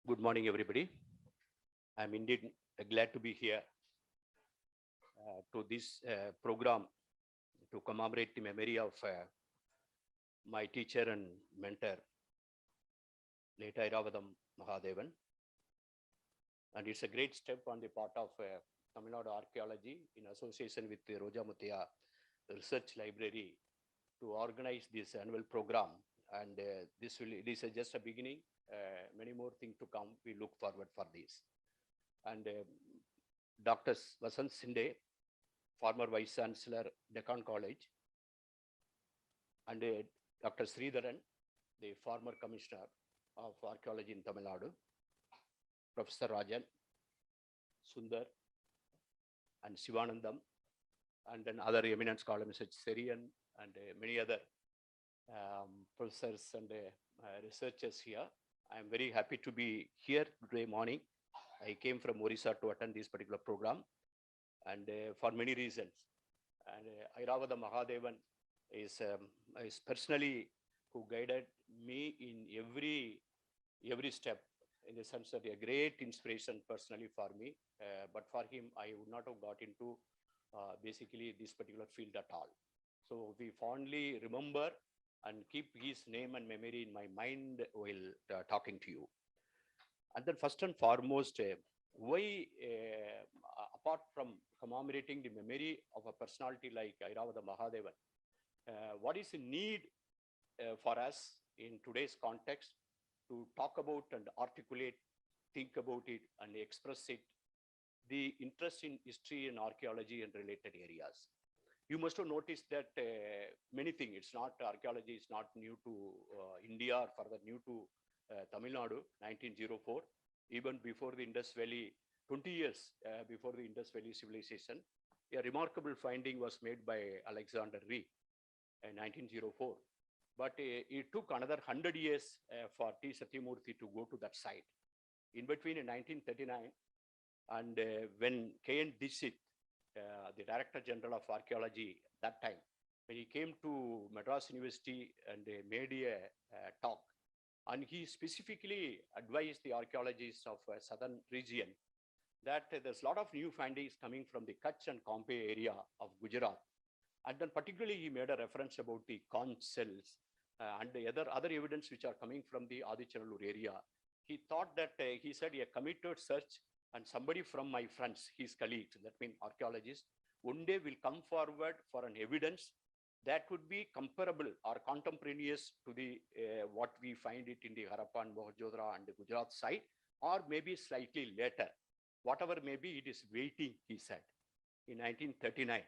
Good morning, everybody. I'm indeed glad to be here to this program to commemorate the memory of my teacher and mentor, late Airavadam Mahadevan. And it's a great step on the part of Tamil Nadu Archaeology in association with the Roja Muthia Research Library to organize this annual program. And this is just a beginning. Many more things to come. We look forward for this. And Dr. Vasant Sinde, former Vice Chancellor, Deccan College, and Dr. Sridharan, the former Commissioner of Archaeology in Tamil Nadu, Professor Rajan, Sundar, and Sivanandam, and then other eminent scholars such as Serian and many other professors and researchers here. I am very happy to be here today morning. I came from Orissa to attend this particular program, and for many reasons. And Airavadam Mahadevan is personally who guided me in every step, in the sense that a great inspiration personally for me. But for him, I would not have got into basically this particular field at all. So we fondly remember and keep his name and memory in my mind while talking to you. And then first and foremost, why, apart from commemorating the memory of a personality like Airavadam Mahadevan, what is the need for us in today's context to talk about and articulate, think about it and express it, the interest in history and archaeology and related areas. You must have noticed that many things, it's not, archaeology is not new to India or further new to Tamil Nadu, 1904, even before the Indus Valley, 20 years before the Indus Valley civilization, a remarkable finding was made by Alexander Ree in 1904. But it took another 100 years for T. Satyamurthy to go to that site. In between in 1939, and when K.N. Dixit, the Director General of Archaeology that time, when he came to Madras University and made a talk, and he specifically advised the archaeologists of southern region that there's a lot of new findings coming from the Kutch and Kampe area of Gujarat. And then particularly he made a reference about the conch cells and the other evidence which are coming from the Adichanallur area. He thought that, he said, a committed search and somebody from my friends, his colleagues, that means archaeologists, one day will come forward for an evidence that would be comparable or contemporaneous to the what we find it in the Harappan, Mohenjo-daro and the Gujarat site, or maybe slightly later. Whatever may be, it is waiting, he said, in 1939.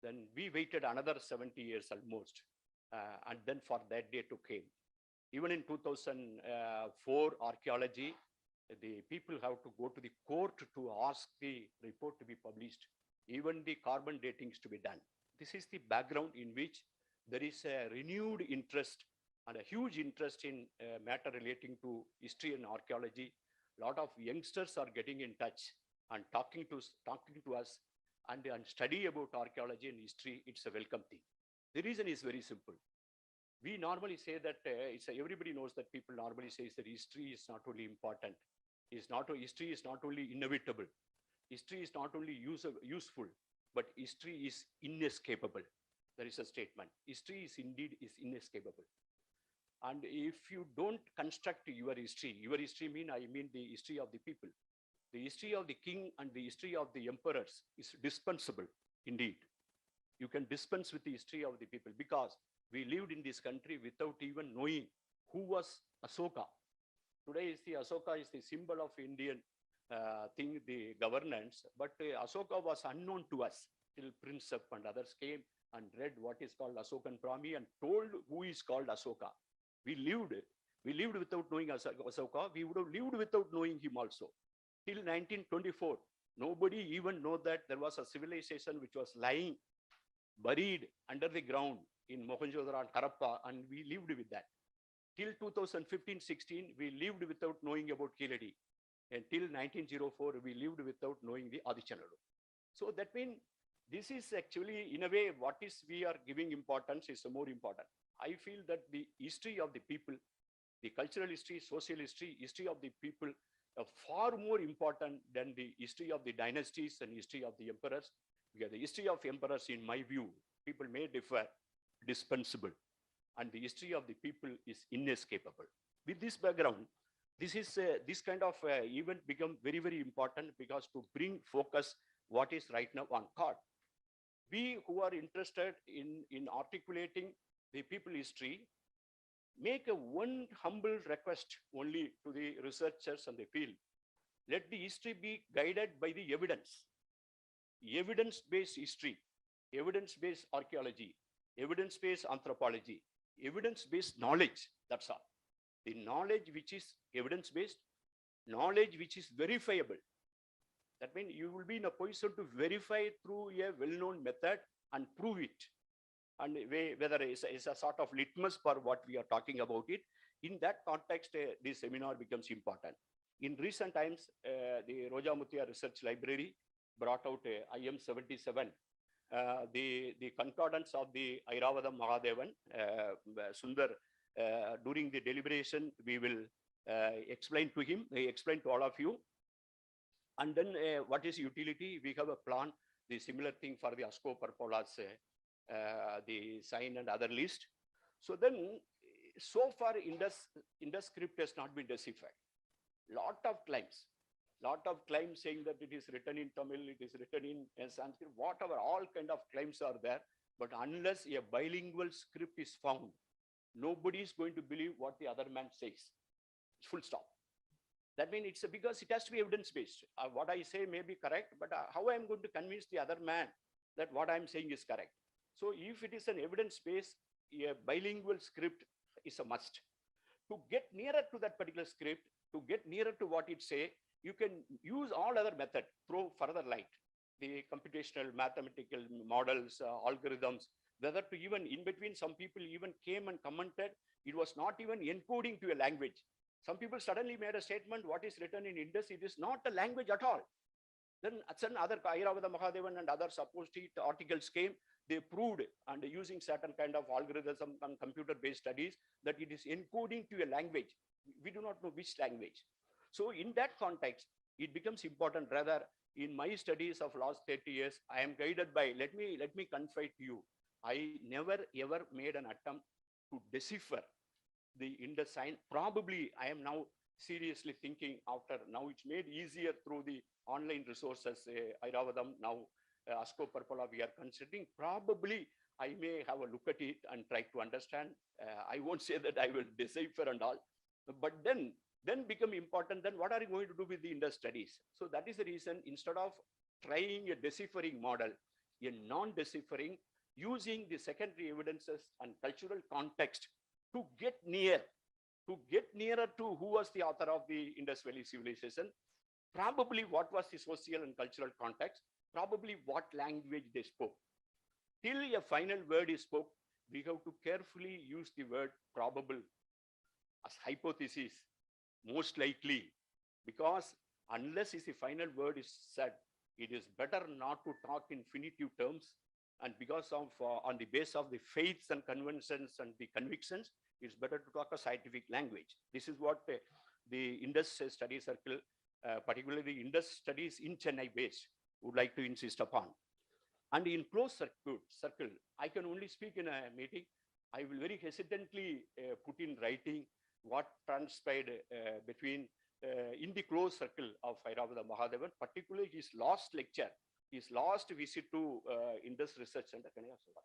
Then we waited another 70 years almost, and then for that day to came. Even in 2004 archaeology, the people have to go to the court to ask the report to be published, even the carbon datings to be done. This is the background in which there is a renewed interest and a huge interest in matter relating to history and archaeology. A lot of youngsters are getting in touch and talking to us and study about archaeology and history. It's a welcome thing. The reason is very simple. We normally say that everybody knows that people normally say that history is not only important. History is not only inevitable. History is not only useful, but history is inescapable. There is a statement. History is indeed inescapable. And if you don't construct your history I mean the history of the people. The history of the king and the history of the emperors is dispensable indeed. You can dispense with the history of the people because we lived in this country without even knowing who was Asoka. Today Asoka is the symbol of Indian the governance, but Asoka was unknown to us till Prince Up and others came and read what is called Asokan Brahmi and told who is called Asoka. We lived without knowing Asoka. We would have lived without knowing him also. Till 1924, nobody even know that there was a civilization which was lying, buried under the ground in Mohenjo-daro and Harappa, and we lived with that. Till 2015-16, we lived without knowing about Kiladi. Until 1904, we lived without knowing the Adichanallur. So that means this is actually, in a way, what is we are giving importance is more important. I feel that the history of the people, the cultural history, social history, history of the people far more important than the history of the dynasties and history of the emperors. Because the history of emperors, in my view, people may differ, dispensable, and the history of the people is inescapable. With this background, this kind of event become very, very important, because to bring focus what is right now on card. We who are interested in articulating the people history make a one humble request only to the researchers and the field. Let the history be guided by the evidence. Evidence-based history, evidence-based archaeology, evidence-based anthropology, evidence-based knowledge, that's all. The knowledge which is evidence-based, knowledge which is verifiable. That means you will be in a position to verify through a well-known method and prove it. And whether it's a sort of litmus for what we are talking about it. In that context, this seminar becomes important. In recent times, the Roja Mutia Research Library brought out IM 77, the concordance of the Airavadam Mahadevan, Sundar. During the deliberation, we will explain to him, explain to all of you. And then what is utility? We have a plan, the similar thing for the ASCO Perpola's, the sign and other list. So then, so far Indus script has not been deciphered. Lot of claims saying that it is written in Tamil, it is written in Sanskrit, whatever, all kind of claims are there. But unless a bilingual script is found, nobody is going to believe what the other man says. Full stop. That means it's because it has to be evidence-based. What I say may be correct, but how I am going to convince the other man that what I'm saying is correct? So if it is an evidence-based, a bilingual script is a must. To get nearer to that particular script, to get nearer to what it say, you can use all other methods, throw further light. The computational, mathematical models, algorithms, whether to even in between, some people even came and commented, it was not even encoding to a language. Some people suddenly made a statement, what is written in Indus, it is not a language at all. Then other Airavada Mahadevan and other supposed articles came, they proved, and using certain kind of algorithm and computer-based studies, that it is encoding to a language. We do not know which language. So in that context, it becomes important. Rather, in my studies of last 30 years, I am guided by, let me confide to you, I never ever made an attempt to decipher the Indus sign. Probably I am now seriously thinking after, now it's made easier through the online resources, Airavadam, now ASCO Perpola we are considering. Probably I may have a look at it and try to understand. I won't say that I will decipher and all, but then become important, then what are you going to do with the Indus studies? So that is the reason, instead of trying a deciphering model, a non-deciphering, using the secondary evidences and cultural context to get nearer to who was the author of the Indus Valley civilization, probably what was the social and cultural context, probably what language they spoke. Till a final word is spoke, we have to carefully use the word probable as hypothesis, most likely, because unless the final word is said, it is better not to talk in infinitive terms. And because of, on the basis of the faiths and conventions and the convictions, it's better to talk a scientific language. This is what the Indus Study Circle, particularly the Indus Studies in Chennai based, would like to insist upon. And in closed circle, I can only speak in a meeting. I will very hesitantly put in writing what transpired between, in the closed circle of Airavada Mahadevan, particularly his last lecture, his last visit to Indus Research Center. Can I ask that?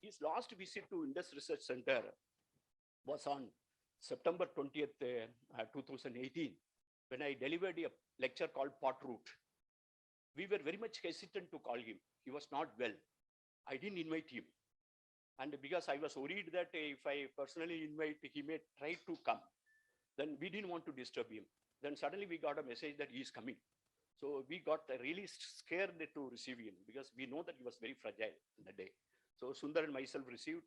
His last visit to Indus Research Center was on September 20th, 2018, when I delivered a lecture called Pot Root. We were very much hesitant to call him. He was not well. I didn't invite him. And because I was worried that if I personally invite, he may try to come. Then we didn't want to disturb him. Then suddenly we got a message that he is coming. So we got really scared to receive him, because we know that he was very fragile in the day. So Sundar and myself received.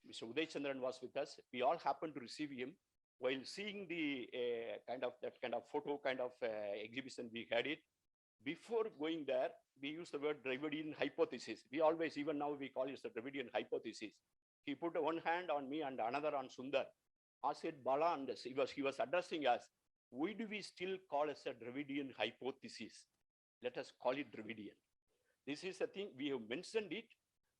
Mr. Uday Chandran was with us. We all happened to receive him. While seeing the that kind of photo kind of exhibition we had it, Before going there, we use the word Dravidian hypothesis. We always, even now, we call it the Dravidian hypothesis. He put one hand on me and another on Sundar. I said, Bala, and he was addressing us. Why do we still call it a Dravidian hypothesis? Let us call it Dravidian. This is the thing, we have mentioned it,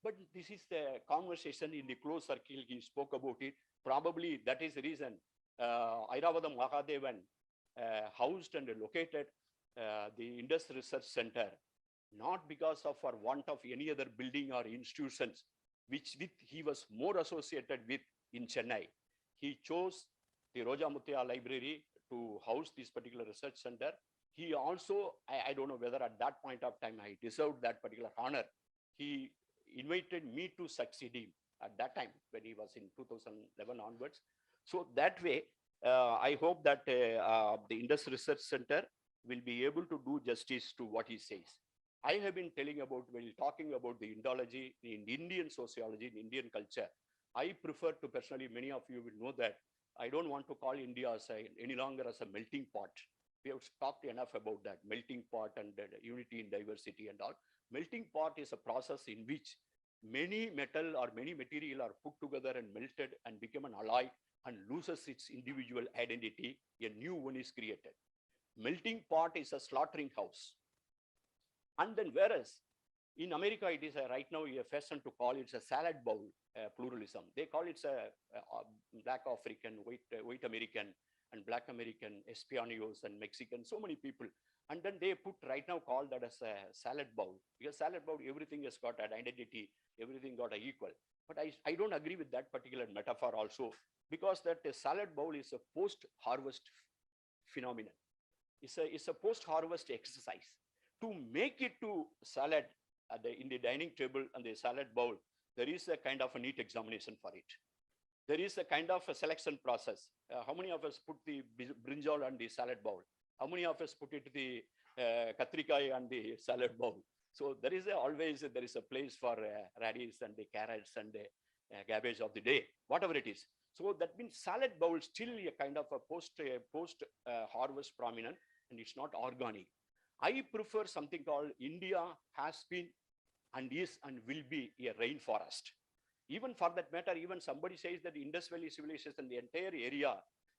but this is the conversation in the close circle. He spoke about it. Probably that is the reason Airavadam Mahadevan housed and located the Indus Research Center, not because of or want of any other building or institutions, which he was more associated with in Chennai. He chose the Roja Muthiah Library to house this particular research center. He also, I don't know whether at that point of time I deserved that particular honor. He invited me to succeed him at that time when he was in 2011 onwards. So that way, I hope that the Indus Research Center will be able to do justice to what he says. I have been telling about, when talking about the Indology in Indian sociology, in Indian culture, I prefer to personally, many of you will know that I don't want to call India as any longer as a melting pot. We have talked enough about that, melting pot and unity in diversity and all. Melting pot is a process in which many metal or many material are put together and melted and become an alloy and loses its individual identity. A new one is created. Melting pot is a slaughtering house. And then whereas in America, it is right now a fashion to call it a salad bowl pluralism. They call it a Black African, white American, and Black American, Españoles and Mexican, so many people. And then they put right now call that as a salad bowl, because salad bowl, everything has got an identity, everything got an equal. But I don't agree with that particular metaphor also, because that a salad bowl is a post-harvest phenomenon. It's a post-harvest exercise. To make it to salad in the dining table and the salad bowl, there is a kind of a neat examination for it. There is a kind of a selection process. How many of us put the brinjal on the salad bowl? How many of us put it the katrikai on the salad bowl? So there is always a place for radish and the carrots and the cabbage of the day, whatever it is. So that means salad bowl still a kind of a post harvest prominent, and it's not organic. I prefer something called India has been and is and will be a rainforest. Even for that matter, even somebody says that Indus Valley civilization, the entire area,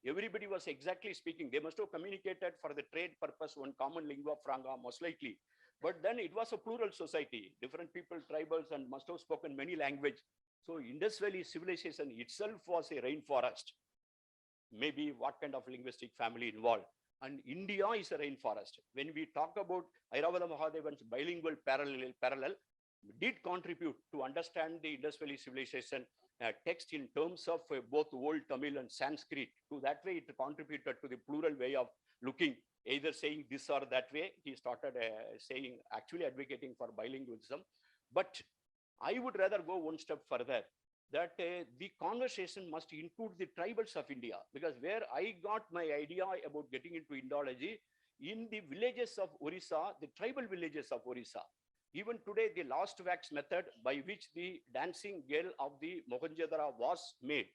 everybody was exactly speaking. They must have communicated for the trade purpose, one common lingua franca, most likely. But then it was a plural society, different people, tribals, and must have spoken many languages. So Indus Valley civilization itself was a rainforest. Maybe what kind of linguistic family involved. And India is a rainforest. When we talk about Airavada Mahadevan's bilingual parallel did contribute to understand the Indus Valley civilization text in terms of both Old Tamil and Sanskrit. To that way, it contributed to the plural way of looking, either saying this or that way. He started saying, actually advocating for bilingualism. But I would rather go one step further, that the conversation must include the tribals of India, because where I got my idea about getting into Indology, in the villages of Orissa, the tribal villages of Orissa, even today, the last wax method by which the dancing girl of the Mohenjo-daro was made,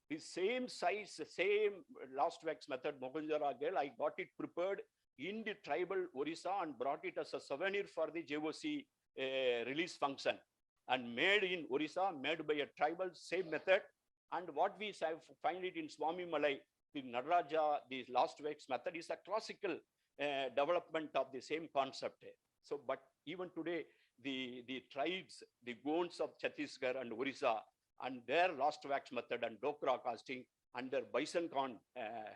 the same size, same last wax method Mohenjo-daro girl, I got it prepared in the tribal Orissa and brought it as a souvenir for the JOC release function. And made in Orissa, made by a tribal, same method. And what we find it in Swami Malai, the Nadaraja, the last wax method is a classical development of the same concept. So, but even today, the tribes, the Gonds of Chhattisgarh and Orissa, and their last wax method and Dokra casting and their bison corn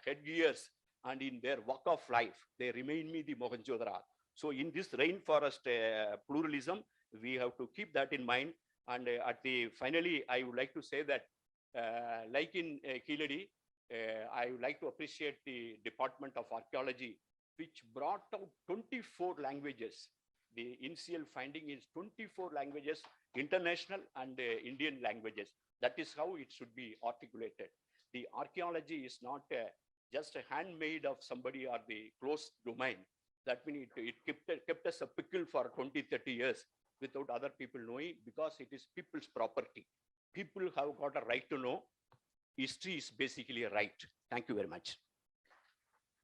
headgears and in their walk of life, they remain me the Mohenjo-daro. So in this rainforest pluralism, we have to keep that in mind. And finally, I would like to say that, like in Kiladi, I would like to appreciate the Department of Archaeology, which brought out 24 languages. The initial finding is 24 languages, international and Indian languages. That is how it should be articulated. The archaeology is not just a handmade of somebody or the closed domain. That means it kept us a pickle for 20, 30 years without other people knowing, because it is people's property. People have got a right to know. History is basically a right. Thank you very much.